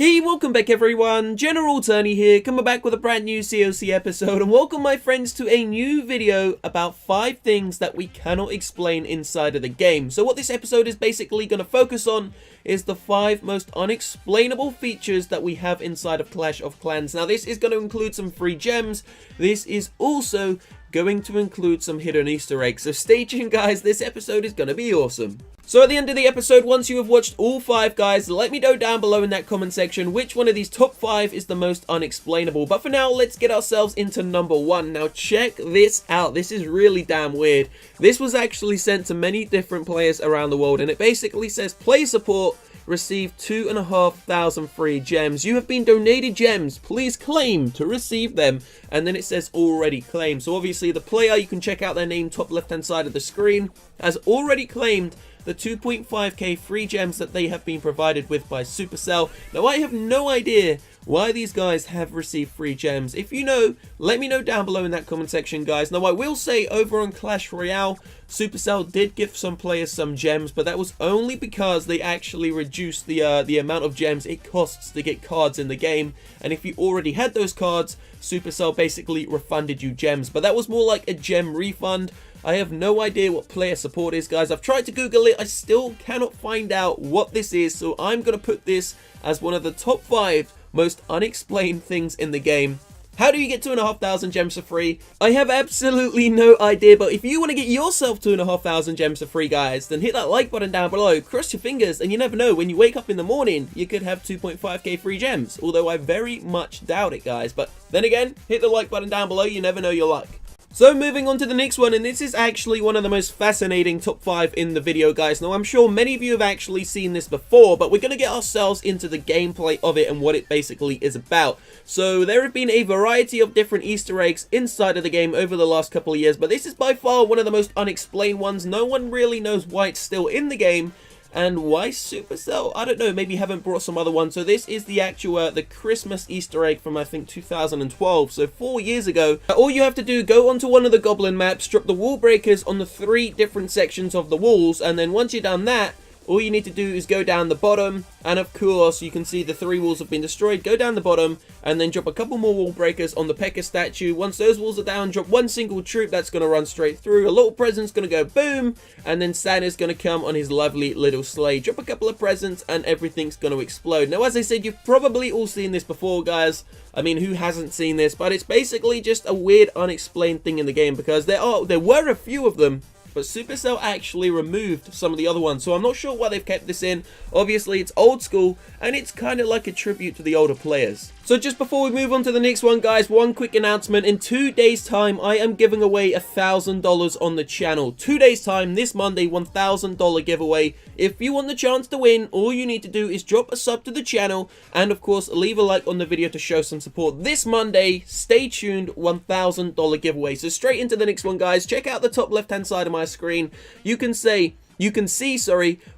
Hey, welcome back everyone, General Turney here, coming back with a brand new COC episode, and welcome my friends to a new video about 5 things that we cannot explain inside of the game. So what this episode is basically going to focus on is the 5 most unexplainable features that we have inside of Clash of Clans. Now this is going to include some free gems, this is also going to include some hidden Easter eggs, so stay tuned guys, this episode is going to be awesome. So at the end of the episode, once you have watched all 5 guys, let me know down below in that comment section which one of these top 5 is the most unexplainable. But for now, let's get ourselves into number 1. Now check this out, this is really damn weird. This was actually sent to many different players around the world, and it basically says play support receive 2,500 free gems. You have been donated gems, please claim to receive them. And then it says already claimed. So obviously the player, you can check out their name top left hand side of the screen, has already claimed the 2.5k free gems that they have been provided with by Supercell. Now I have no idea why these guys have received free gems. If you know, let me know down below in that comment section guys. Now I will say over on Clash Royale, Supercell did give some players some gems, but that was only because they actually reduced the amount of gems it costs to get cards in the game. And if you already had those cards, Supercell basically refunded you gems, but that was more like a gem refund. I have no idea what player support is guys. I've tried to Google it, I still cannot find out what this is, so I'm going to put this as one of the top 5 most unexplained things in the game. How do you get 2,500 gems for free? I have absolutely no idea, but if you want to get yourself 2,500 gems for free guys, then hit that like button down below, cross your fingers, and you never know, when you wake up in the morning, you could have 2.5k free gems. Although I very much doubt it guys, but then again, hit the like button down below, you never know your luck. So moving on to the next one, and this is actually one of the most fascinating top 5 in the video guys. Now I'm sure many of you have actually seen this before, but we're going to get ourselves into the gameplay of it and what it basically is about. So there have been a variety of different Easter eggs inside of the game over the last couple of years, but this is by far one of the most unexplained ones. No one really knows why it's still in the game. And why Supercell? I don't know, maybe haven't brought some other ones. So this is the actual, the Christmas Easter egg from I think 2012, so 4 years ago. All you have to do, go onto one of the goblin maps, drop the wall breakers on the 3 different sections of the walls, and then once you've done that, all you need to do is go down the bottom, and of course you can see the 3 walls have been destroyed. Go down the bottom and then drop a couple more wall breakers on the P.E.K.K.A. statue. Once those walls are down, drop one single troop that's going to run straight through. A little present's going to go boom, and then Santa's going to come on his lovely little sleigh. Drop a couple of presents and everything's going to explode. Now as I said, you've probably all seen this before guys. I mean, who hasn't seen this? But it's basically just a weird unexplained thing in the game, because there were a few of them, but Supercell actually removed some of the other ones, so I'm not sure why they've kept this in. Obviously it's old school and it's kind of like a tribute to the older players. So just before we move on to the next one guys, one quick announcement. In 2 days time I am giving away $1,000 on the channel. 2 days time, this Monday, $1,000 giveaway. If you want the chance to win, all you need to do is drop a sub to the channel and of course leave a like on the video to show some support. This Monday, stay tuned, $1,000 giveaway. So straight into the next one guys, check out the top left hand side of my screen. You can see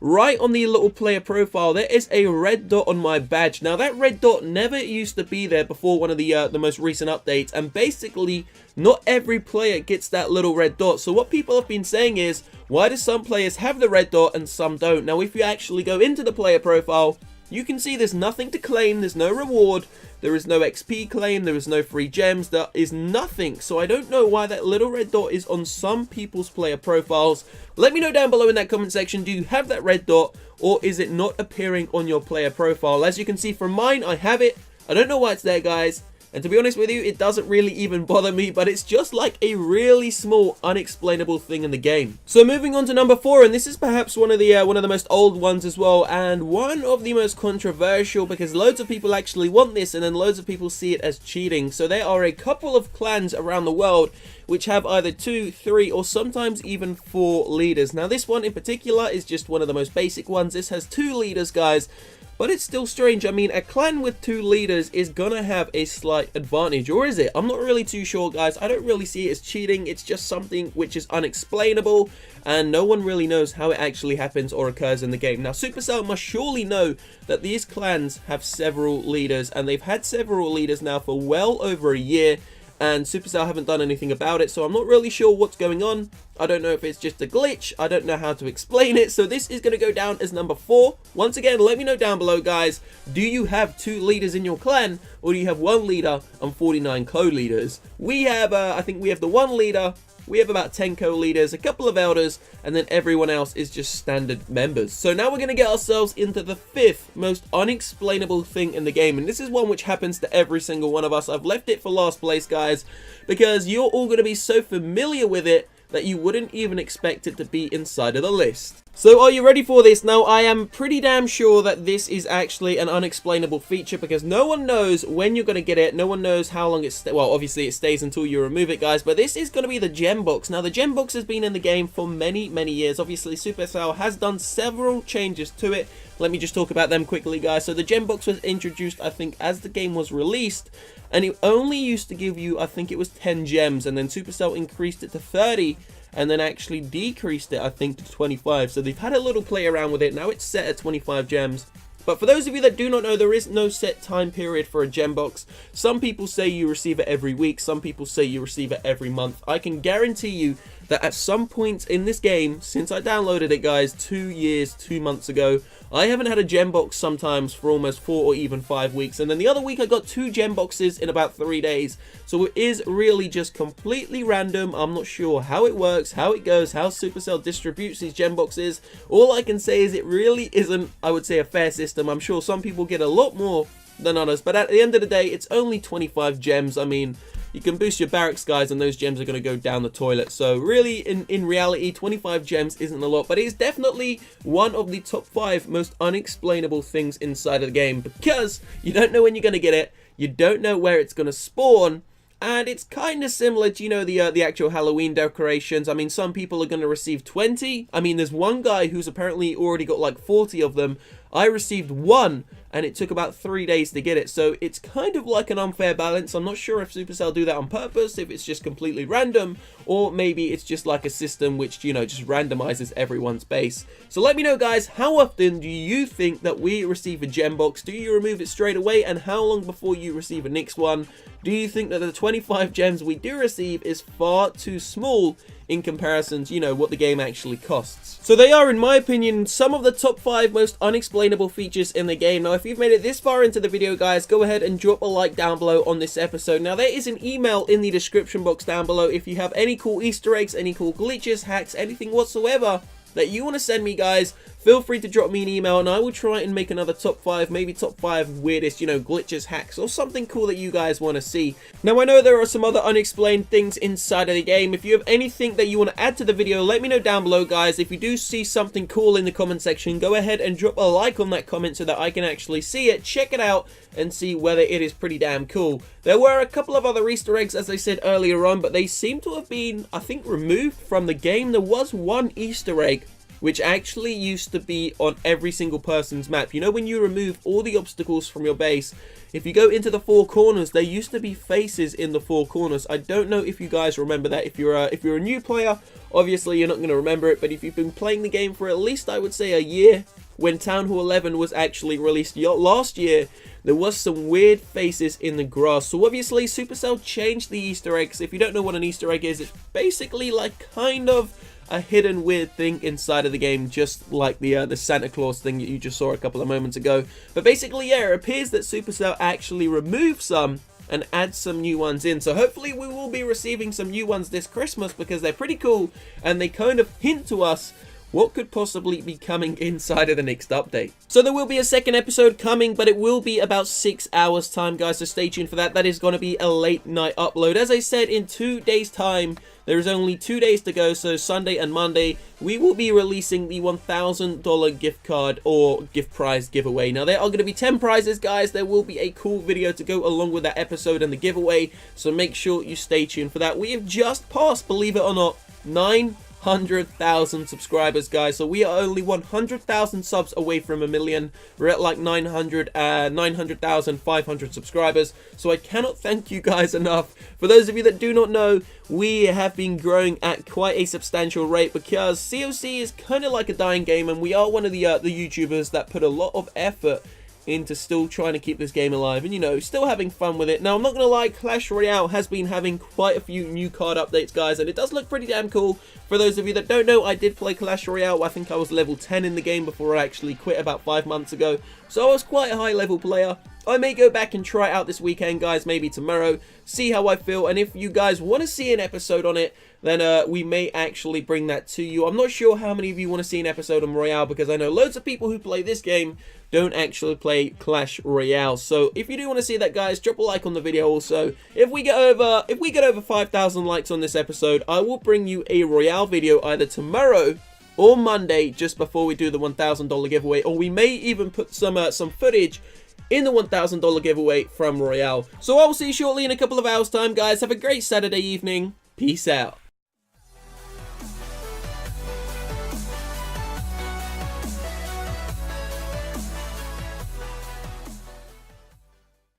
right on the little player profile there is a red dot on my badge. Now that red dot never used to be there before one of the most recent updates, and basically not every player gets that little red dot. So what people have been saying is, why do some players have the red dot and some don't? Now if you actually go into the player profile, you can see there's nothing to claim, there's no reward, there is no XP claim, there is no free gems, there is nothing. So I don't know why that little red dot is on some people's player profiles. Let me know down below in that comment section, do you have that red dot or is it not appearing on your player profile? As you can see from mine, I have it. I don't know why it's there guys. And to be honest with you, it doesn't really even bother me, but it's just like a really small, unexplainable thing in the game. So moving on to number 4, and this is perhaps one of the most old ones as well, and one of the most controversial, because loads of people actually want this, and then loads of people see it as cheating. So there are a couple of clans around the world which have either 2, 3, or sometimes even 4 leaders. Now this one in particular is just one of the most basic ones. This has 2 leaders, guys. But it's still strange. I mean, a clan with 2 leaders is gonna have a slight advantage, or is it? I'm not really too sure, guys. I don't really see it as cheating. It's just something which is unexplainable, and no one really knows how it actually happens or occurs in the game. Now, Supercell must surely know that these clans have several leaders, and they've had several leaders now for well over a year. and Supercell haven't done anything about it, so I'm not really sure what's going on. I don't know if it's just a glitch, I don't know how to explain it, so this is going to go down as number 4. Once again, let me know down below, guys, do you have 2 leaders in your clan, or do you have 1 leader and 49 co-leaders? We have, I think we have the 1 leader, we have about 10 co-leaders, a couple of elders, and then everyone else is just standard members. So now we're going to get ourselves into the 5th most unexplainable thing in the game, and this is one which happens to every single one of us. I've left it for last place, guys, because you're all going to be so familiar with it that you wouldn't even expect it to be inside of the list. So are you ready for this? Now, I am pretty damn sure that this is actually an unexplainable feature because no one knows when you're going to get it. No one knows how long it's... Well, obviously it stays until you remove it, guys, but this is going to be the gem box. Now, the gem box has been in the game for many, many years. Obviously, Supercell has done several changes to it. Let me just talk about them quickly, guys. So the gem box was introduced, I think, as the game was released, and it only used to give you, I think it was 10 gems, and then Supercell increased it to 30, and then actually decreased it, I think, to 25. So they've had a little play around with it. Now it's set at 25 gems. But for those of you that do not know, there is no set time period for a gem box. Some people say you receive it every week. Some people say you receive it every month. I can guarantee you that at some point in this game, since I downloaded it, guys, 2 years, 2 months ago, I haven't had a gem box sometimes for almost 4 or even 5 weeks. And then the other week I got 2 gem boxes in about 3 days. So it is really just completely random. I'm not sure how it works, how it goes, how Supercell distributes these gem boxes. All I can say is it really isn't, I would say, a fair system. I'm sure some people get a lot more than others. But at the end of the day, it's only 25 gems. I mean, you can boost your barracks, guys, and those gems are going to go down the toilet. So really, in reality, 25 gems isn't a lot, but it is definitely one of the top 5 most unexplainable things inside of the game, because you don't know when you're going to get it, you don't know where it's going to spawn, and it's kind of similar to, you know, the actual Halloween decorations. I mean, some people are going to receive 20. I mean, there's one guy who's apparently already got like 40 of them. I received 1, and it took about 3 days to get it. So it's kind of like an unfair balance. I'm not sure if Supercell do that on purpose, if it's just completely random, or maybe it's just like a system which, you know, just randomizes everyone's base. So let me know, guys, how often do you think that we receive a gem box? Do you remove it straight away, and how long before you receive a next one? Do you think that the 25 gems we do receive is far too small in comparison to, you know, what the game actually costs? So they are, in my opinion, some of the top 5 most unexplainable features in the game. Now, if you've made it this far into the video, guys, go ahead and drop a like down below on this episode. Now, there is an email in the description box down below if you have any cool Easter eggs, any cool glitches, hacks, anything whatsoever that you want to send me, guys. Feel free to drop me an email and I will try and make another top 5, maybe top 5 weirdest, you know, glitches, hacks, or something cool that you guys want to see. Now, I know there are some other unexplained things inside of the game. If you have anything that you want to add to the video, let me know down below, guys. If you do see something cool in the comment section, go ahead and drop a like on that comment so that I can actually see it, check it out, and see whether it is pretty damn cool. There were a couple of other Easter eggs, as I said earlier on, but they seem to have been, I think, removed from the game. There was one Easter egg which actually used to be on every single person's map. You know, when you remove all the obstacles from your base, if you go into the 4 corners, there used to be faces in the 4 corners. I don't know if you guys remember that. If you're a new player, obviously you're not going to remember it, but if you've been playing the game for at least, I would say, a year, when Town Hall 11 was actually released last year, there was some weird faces in the grass. So obviously Supercell changed the Easter eggs. If you don't know what an Easter egg is, it's basically like kind of a hidden weird thing inside of the game, just like the Santa Claus thing that you just saw a couple of moments ago. But basically, yeah, it appears that Supercell actually removed some and add some new ones in. So hopefully we will be receiving some new ones this Christmas, because they're pretty cool and they kind of hint to us what could possibly be coming inside of the next update. So there will be a second episode coming, but it will be about 6 hours time, guys, so stay tuned for that. That is going to be a late night upload. As I said, in 2 days time, there is only 2 days to go, so Sunday and Monday, we will be releasing the $1,000 gift card or gift prize giveaway. Now, there are going to be 10 prizes, guys. There will be a cool video to go along with that episode and the giveaway, so make sure you stay tuned for that. We have just passed, believe it or not, 900,000 subscribers, guys. So we are only 100,000 subs away from a million. We're at like 900,500 subscribers. So I cannot thank you guys enough. For those of you that do not know, we have been growing at quite a substantial rate, because COC is kind of like a dying game, and we are one of the YouTubers that put a lot of effort into still trying to keep this game alive and, you know, still having fun with it. Now, I'm not going to lie, Clash Royale has been having quite a few new card updates, guys, and it does look pretty damn cool. For those of you that don't know, I did play Clash Royale. I think I was level 10 in the game before I actually quit about 5 months ago, so I was quite a high level player. I may go back and try it out this weekend, guys, maybe tomorrow, see how I feel, and if you guys want to see an episode on it, then we may actually bring that to you. I'm not sure how many of you want to see an episode on Royale, because I know loads of people who play this game don't actually play Clash Royale. So if you do want to see that, guys, drop a like on the video. Also, if we get over 5,000 likes on this episode, I will bring you a Royale video either tomorrow or Monday, just before we do the $1,000 giveaway, or we may even put some footage in the $1,000 giveaway from Royale. So I will see you shortly in a couple of hours time, guys. Have a great Saturday evening. Peace out.